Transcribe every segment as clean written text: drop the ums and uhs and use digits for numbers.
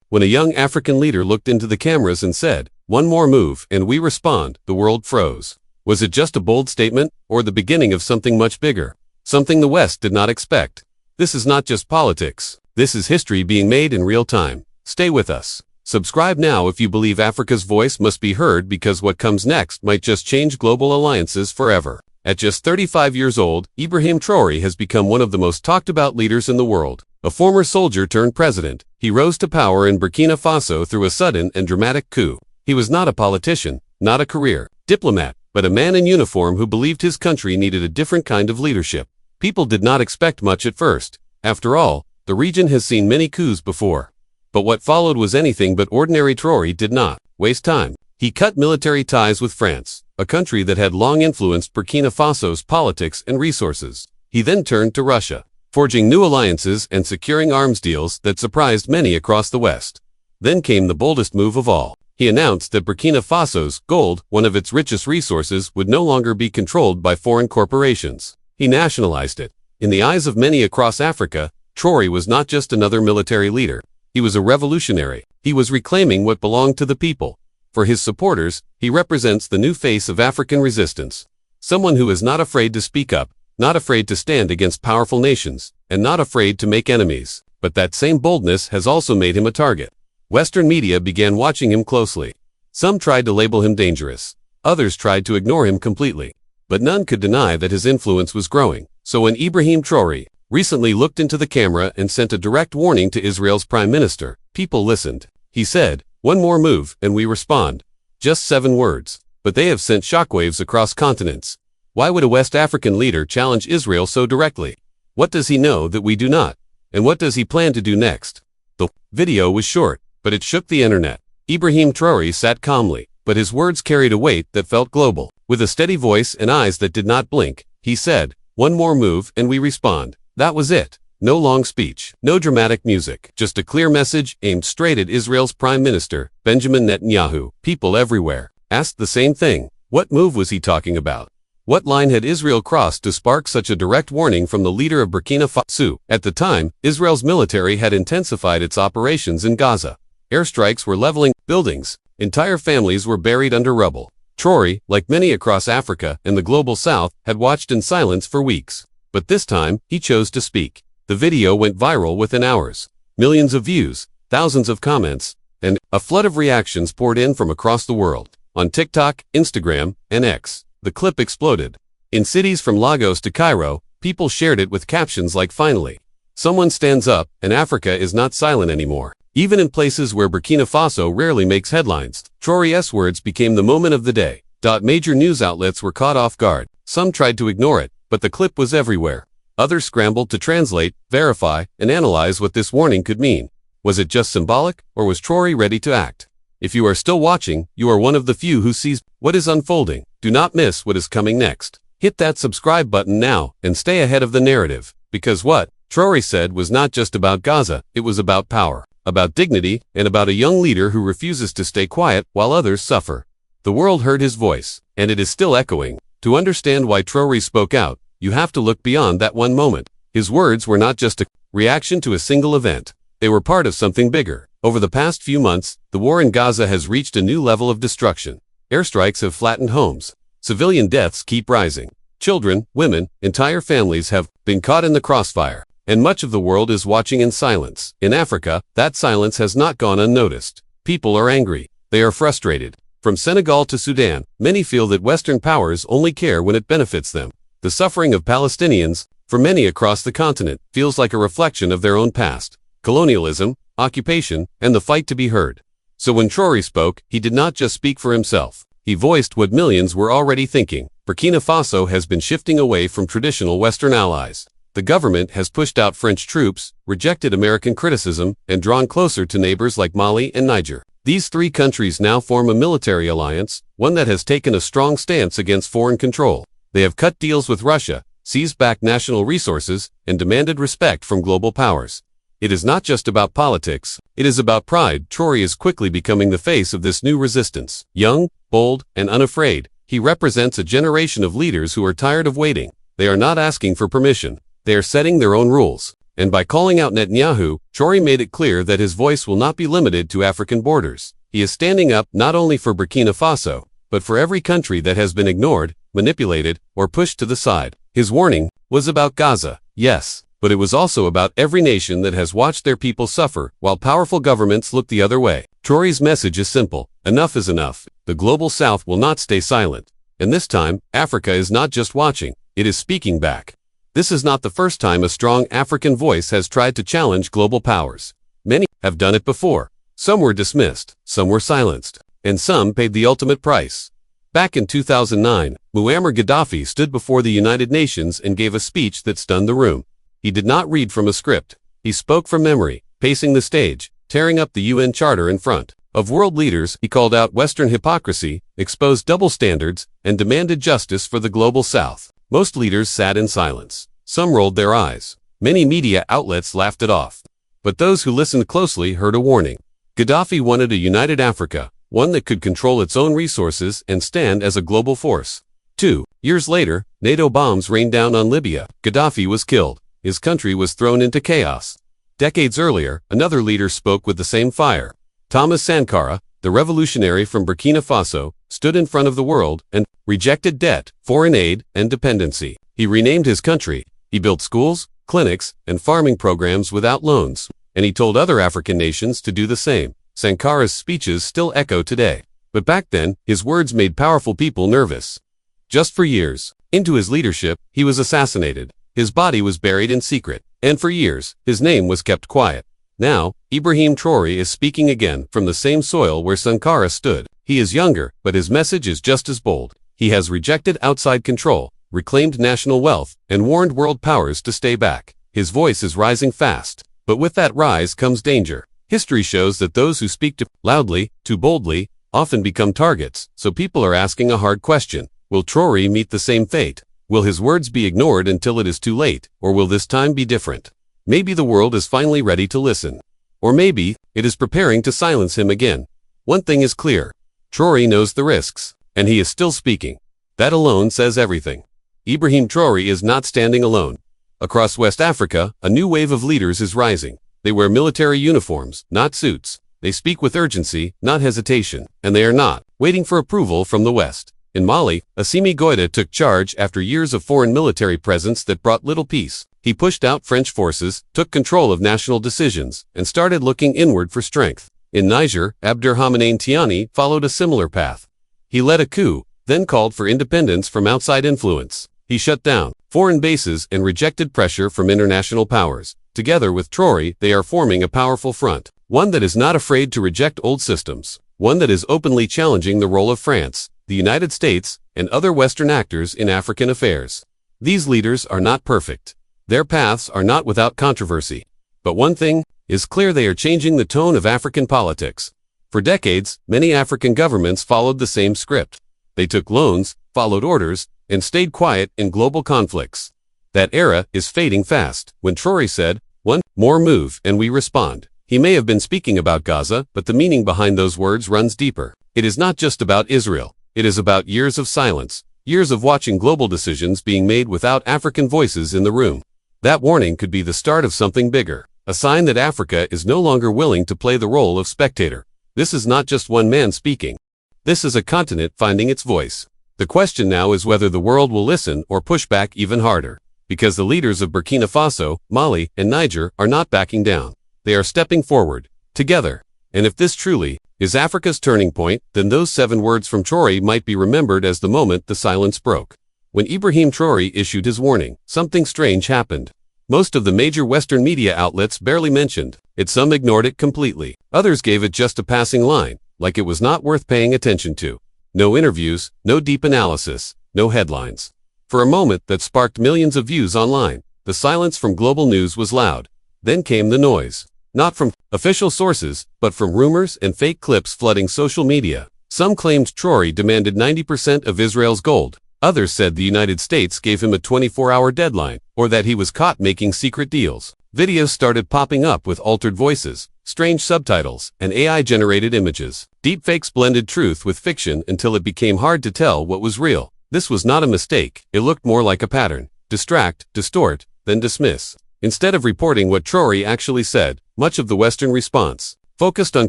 when a young African leader looked into the cameras and said, "One more move, and we respond," the world froze. Was it just a bold statement, or the beginning of something much bigger? Something the West did not expect. This is not just politics. This is history being made in real time. Stay with us. Subscribe now if you believe Africa's voice must be heard, because what comes next might just change global alliances forever. At just 35 years old, Ibrahim Traoré has become one of the most talked about leaders in the world. A former soldier turned president, he rose to power in Burkina Faso through a sudden and dramatic coup. He was not a politician, not a career diplomat, but a man in uniform who believed his country needed a different kind of leadership. People did not expect much at first. After all, the region has seen many coups before. But what followed was anything but ordinary. Traoré did not waste time. He cut military ties with France, a country that had long influenced Burkina Faso's politics and resources. He then turned to Russia, forging new alliances and securing arms deals that surprised many across the West. Then came the boldest move of all. He announced that Burkina Faso's gold, one of its richest resources, would no longer be controlled by foreign corporations. He nationalized it. In the eyes of many across Africa, Traoré was not just another military leader. He was a revolutionary. He was reclaiming what belonged to the people. For his supporters, he represents the new face of African resistance. Someone who is not afraid to speak up, not afraid to stand against powerful nations, and not afraid to make enemies. But that same boldness has also made him a target. Western media began watching him closely. Some tried to label him dangerous. Others tried to ignore him completely. But none could deny that his influence was growing. So when Ibrahim Traoré recently looked into the camera and sent a direct warning to Israel's prime minister, people listened. He said, "One more move, and we respond." Just 7 words. But they have sent shockwaves across continents. Why would a West African leader challenge Israel so directly? What does he know that we do not? And what does he plan to do next? The video was short, but it shook the internet. Ibrahim Traoré sat calmly, but his words carried a weight that felt global. With a steady voice and eyes that did not blink, he said, "One more move, and we respond." That was it. No long speech, no dramatic music, just a clear message aimed straight at Israel's Prime Minister, Benjamin Netanyahu. People everywhere asked the same thing. What move was he talking about? What line had Israel crossed to spark such a direct warning from the leader of Burkina Faso? At the time, Israel's military had intensified its operations in Gaza. Airstrikes were leveling buildings. Entire families were buried under rubble. Traoré, like many across Africa and the global south, had watched in silence for weeks. But this time, he chose to speak. The video went viral within hours. Millions of views, thousands of comments, and a flood of reactions poured in from across the world. On TikTok, Instagram, and X, the clip exploded. In cities from Lagos to Cairo, people shared it with captions like, "Finally, someone stands up, and Africa is not silent anymore." Even in places where Burkina Faso rarely makes headlines, Traoré's words became the moment of the day. Major news outlets were caught off guard. Some tried to ignore it, but the clip was everywhere. Others scrambled to translate, verify, and analyze what this warning could mean. Was it just symbolic, or was Traoré ready to act? If you are still watching, you are one of the few who sees what is unfolding. Do not miss what is coming next. Hit that subscribe button now, and stay ahead of the narrative. Because what Traoré said was not just about Gaza, it was about power, about dignity, and about a young leader who refuses to stay quiet while others suffer. The world heard his voice, and it is still echoing. To understand why Traoré spoke out, you have to look beyond that one moment. His words were not just a reaction to a single event. They were part of something bigger. Over the past few months, the war in Gaza has reached a new level of destruction. Airstrikes have flattened homes. Civilian deaths keep rising. Children, women, entire families have been caught in the crossfire. And much of the world is watching in silence. In Africa, that silence has not gone unnoticed. People are angry. They are frustrated. From Senegal to Sudan, many feel that Western powers only care when it benefits them. The suffering of Palestinians, for many across the continent, feels like a reflection of their own past. Colonialism, occupation, and the fight to be heard. So when Traoré spoke, he did not just speak for himself. He voiced what millions were already thinking. Burkina Faso has been shifting away from traditional Western allies. The government has pushed out French troops, rejected American criticism, and drawn closer to neighbors like Mali and Niger. These 3 countries now form a military alliance, one that has taken a strong stance against foreign control. They have cut deals with Russia, seized back national resources, and demanded respect from global powers. It is not just about politics, it is about pride. Traoré is quickly becoming the face of this new resistance. Young, bold, and unafraid, he represents a generation of leaders who are tired of waiting. They are not asking for permission. They are setting their own rules. And by calling out Netanyahu, Traoré made it clear that his voice will not be limited to African borders. He is standing up not only for Burkina Faso, but for every country that has been ignored, manipulated, or pushed to the side. His warning was about Gaza, yes, but it was also about every nation that has watched their people suffer while powerful governments look the other way. Traoré's message is simple: enough is enough. The global south will not stay silent. And this time, Africa is not just watching, it is speaking back. This is not the first time a strong African voice has tried to challenge global powers. Many have done it before. Some were dismissed, some were silenced, and some paid the ultimate price. Back in 2009, Muammar Gaddafi stood before the United Nations and gave a speech that stunned the room. He did not read from a script. He spoke from memory, pacing the stage, tearing up the UN Charter in front of world leaders. He called out Western hypocrisy, exposed double standards, and demanded justice for the global South. Most leaders sat in silence. Some rolled their eyes. Many media outlets laughed it off. But those who listened closely heard a warning. Gaddafi wanted a united Africa, one that could control its own resources and stand as a global force. 2 years later, NATO bombs rained down on Libya. Gaddafi was killed. His country was thrown into chaos. Decades earlier, another leader spoke with the same fire. Thomas Sankara, the revolutionary from Burkina Faso, stood in front of the world and rejected debt, foreign aid, and dependency. He renamed his country. He built schools, clinics, and farming programs without loans. And he told other African nations to do the same. Sankara's speeches still echo today. But back then, his words made powerful people nervous. Just for years, into his leadership, he was assassinated. His body was buried in secret. And for years, his name was kept quiet. Now, Ibrahim Traoré is speaking again from the same soil where Sankara stood. He is younger, but his message is just as bold. He has rejected outside control, reclaimed national wealth, and warned world powers to stay back. His voice is rising fast. But with that rise comes danger. History shows that those who speak too loudly, too boldly, often become targets. So people are asking a hard question. Will Traoré meet the same fate? Will his words be ignored until it is too late? Or will this time be different? Maybe the world is finally ready to listen. Or maybe it is preparing to silence him again. One thing is clear. Traoré knows the risks, and he is still speaking. That alone says everything. Ibrahim Traoré is not standing alone. Across West Africa, a new wave of leaders is rising. They wear military uniforms, not suits. They speak with urgency, not hesitation. And they are not waiting for approval from the West. In Mali, Assimi Goïta took charge after years of foreign military presence that brought little peace. He pushed out French forces, took control of national decisions, and started looking inward for strength. In Niger, Abderrahmane Tiani followed a similar path. He led a coup, then called for independence from outside influence. He shut down foreign bases and rejected pressure from international powers. Together with Traoré, they are forming a powerful front, one that is not afraid to reject old systems, one that is openly challenging the role of France, the United States, and other Western actors in African affairs. These leaders are not perfect. Their paths are not without controversy. But one thing is clear: they are changing the tone of African politics. For decades, many African governments followed the same script. They took loans, followed orders, and stayed quiet in global conflicts. That era is fading fast. When Traoré said, "One more move and we respond," he may have been speaking about Gaza, but the meaning behind those words runs deeper. It is not just about Israel. It is about years of silence, years of watching global decisions being made without African voices in the room. That warning could be the start of something bigger, a sign that Africa is no longer willing to play the role of spectator. This is not just one man speaking. This is a continent finding its voice. The question now is whether the world will listen or push back even harder. Because the leaders of Burkina Faso, Mali, and Niger are not backing down. They are stepping forward, together. And if this truly is Africa's turning point, then those 7 words from Traoré might be remembered as the moment the silence broke. When Ibrahim Traoré issued his warning, something strange happened. Most of the major Western media outlets barely mentioned it. Some ignored it completely. Others gave it just a passing line, like it was not worth paying attention to. No interviews, no deep analysis, no headlines. For a moment that sparked millions of views online, the silence from global news was loud. Then came the noise. Not from official sources, but from rumors and fake clips flooding social media. Some claimed Traoré demanded 90% of Israel's gold. Others said the United States gave him a 24-hour deadline, or that he was caught making secret deals. Videos started popping up with altered voices, strange subtitles, and AI-generated images. Deepfakes blended truth with fiction until it became hard to tell what was real. This was not a mistake. It looked more like a pattern. Distract, distort, then dismiss. Instead of reporting what Troare actually said, much of the Western response focused on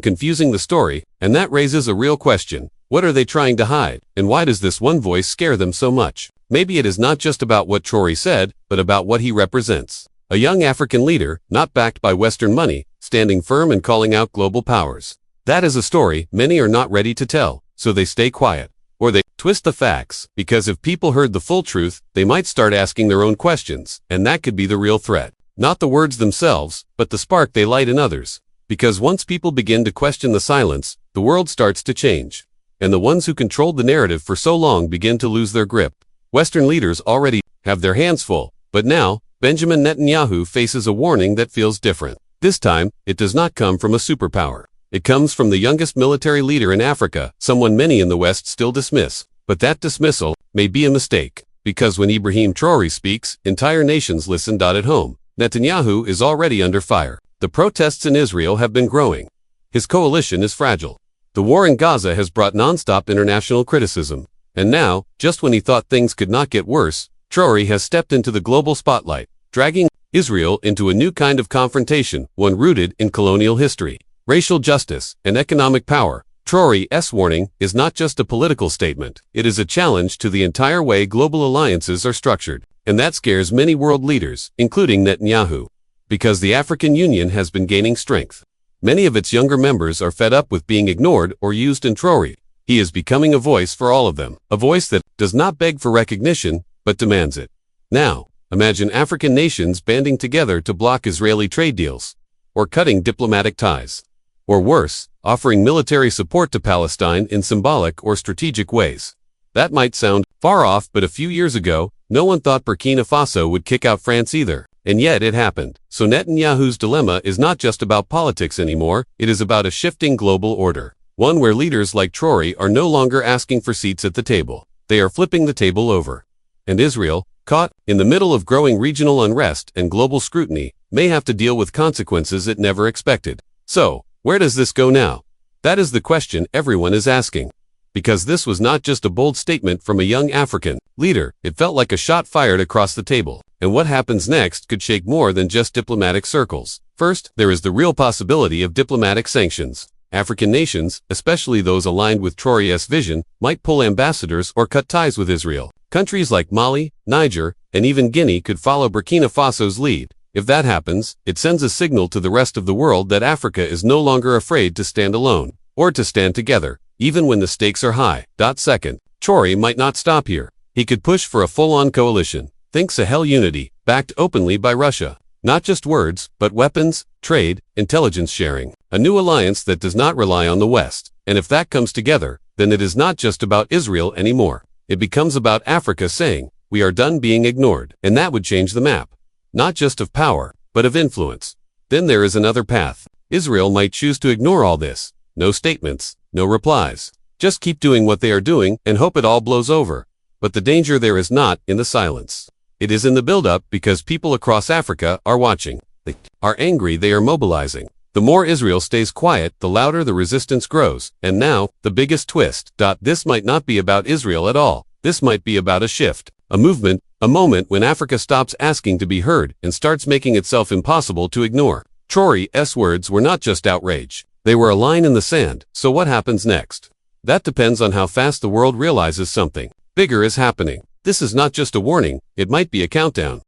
confusing the story, and that raises a real question. What are they trying to hide, and why does this one voice scare them so much? Maybe it is not just about what Troare said, but about what he represents. A young African leader, not backed by Western money, standing firm and calling out global powers. That is a story many are not ready to tell, so they stay quiet. Or they twist the facts, because if people heard the full truth, they might start asking their own questions, and that could be the real threat. Not the words themselves, but the spark they light in others. Because once people begin to question the silence, the world starts to change. And the ones who controlled the narrative for so long begin to lose their grip. Western leaders already have their hands full, but now, Benjamin Netanyahu faces a warning that feels different. This time, it does not come from a superpower. It comes from the youngest military leader in Africa, someone many in the West still dismiss. But that dismissal may be a mistake, because when Ibrahim Traoré speaks, entire nations listen. At home, Netanyahu is already under fire. The protests in Israel have been growing. His coalition is fragile. The war in Gaza has brought non-stop international criticism. And now, just when he thought things could not get worse, Troare has stepped into the global spotlight, dragging Israel into a new kind of confrontation, one rooted in colonial history, racial justice, and economic power. Traore's warning is not just a political statement, it is a challenge to the entire way global alliances are structured. And that scares many world leaders, including Netanyahu. Because the African Union has been gaining strength. Many of its younger members are fed up with being ignored or used in Troare. He is becoming a voice for all of them, a voice that does not beg for recognition, but demands it. Now, imagine African nations banding together to block Israeli trade deals, or cutting diplomatic ties, or worse, offering military support to Palestine in symbolic or strategic ways. That might sound far off, but a few years ago, no one thought Burkina Faso would kick out France either. And yet it happened. So Netanyahu's dilemma is not just about politics anymore, it is about a shifting global order. One where leaders like Troare are no longer asking for seats at the table. They are flipping the table over. And Israel, caught in the middle of growing regional unrest and global scrutiny, may have to deal with consequences it never expected. So, where does this go now? That is the question everyone is asking. Because this was not just a bold statement from a young African leader, it felt like a shot fired across the table. And what happens next could shake more than just diplomatic circles. First, there is the real possibility of diplomatic sanctions. African nations, especially those aligned with Traore's vision, might pull ambassadors or cut ties with Israel. Countries like Mali, Niger, and even Guinea could follow Burkina Faso's lead. If that happens, it sends a signal to the rest of the world that Africa is no longer afraid to stand alone, or to stand together, even when the stakes are high. Second, Troare might not stop here. He could push for a full-on coalition. Think Sahel unity, backed openly by Russia. Not just words, but weapons, trade, intelligence sharing. A new alliance that does not rely on the West. And if that comes together, then it is not just about Israel anymore. It becomes about Africa saying, we are done being ignored. And that would change the map. Not just of power, but of influence. Then there is another path. Israel might choose to ignore all this. No statements, no replies. Just keep doing what they are doing and hope it all blows over. But the danger there is not in the silence. It is in the build-up, because people across Africa are watching. They are angry, they are mobilizing. The more Israel stays quiet, the louder the resistance grows. And now, the biggest twist. This might not be about Israel at all. This might be about a shift, a movement, a moment when Africa stops asking to be heard and starts making itself impossible to ignore. Traore's words were not just outrage. They were a line in the sand. So what happens next? That depends on how fast the world realizes something bigger is happening. This is not just a warning, it might be a countdown.